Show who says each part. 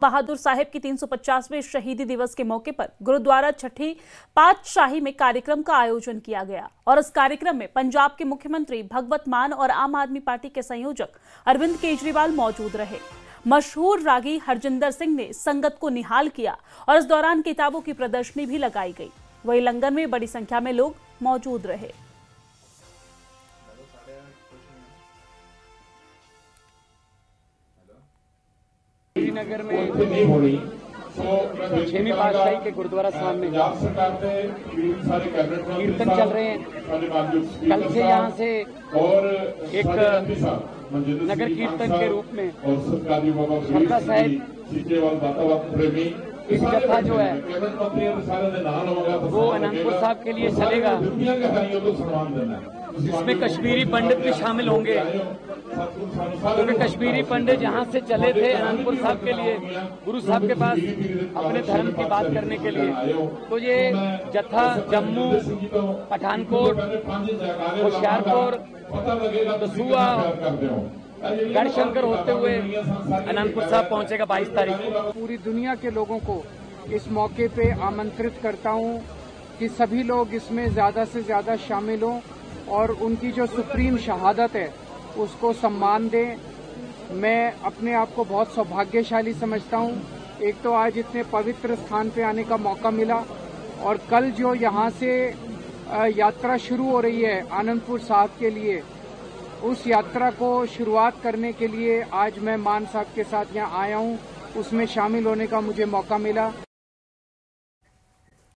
Speaker 1: बहादुर साहिब की 350वें शहीदी दिवस के मौके पर गुरुद्वारा छठी पातशाही में कार्यक्रम का आयोजन किया गया और इस कार्यक्रम में पंजाब के मुख्यमंत्री भगवत मान और आम आदमी पार्टी के संयोजक अरविंद केजरीवाल मौजूद रहे। मशहूर रागी हरजिंदर सिंह ने संगत को निहाल किया और इस दौरान किताबों की प्रदर्शनी भी लगाई गई। वहीं लंगर में बड़ी संख्या में लोग मौजूद रहे।
Speaker 2: श्रीनगर में छठवीं पातशाही के गुरुद्वारा साहब में कीर्तन चल रहे हैं। कल से यहाँ से एक नगर कीर्तन के रूप में सरदा साहिब एक जत्था जो है वो अनंतपुर साहब के लिए चलेगा, जिसमें कश्मीरी पंडित भी शामिल होंगे, क्योंकि कश्मीरी पंडित जहाँ से चले थे अनंतपुर साहब के लिए गुरु साहब के पास अपने धर्म की बात करने के लिए। तो ये जत्था जम्मू, पठानकोट, होशियारपुर, दसूहा, गढ़शंकर होते हुए अनंतपुर साहब पहुंचेगा 22 तारीख को।
Speaker 3: पूरी दुनिया के लोगों को इस मौके पे आमंत्रित करता हूं कि सभी लोग इसमें ज्यादा से ज्यादा शामिल हों और उनकी जो सुप्रीम शहादत है उसको सम्मान दें। मैं अपने आप को बहुत सौभाग्यशाली समझता हूं। एक तो आज इतने पवित्र स्थान पे आने का मौका मिला और कल जो यहाँ से यात्रा शुरू हो रही है आनंदपुर साहब के लिए, उस यात्रा को शुरुआत करने के लिए आज मैं मान साहब के साथ यहाँ आया हूँ, उसमें शामिल होने का मुझे मौका मिला।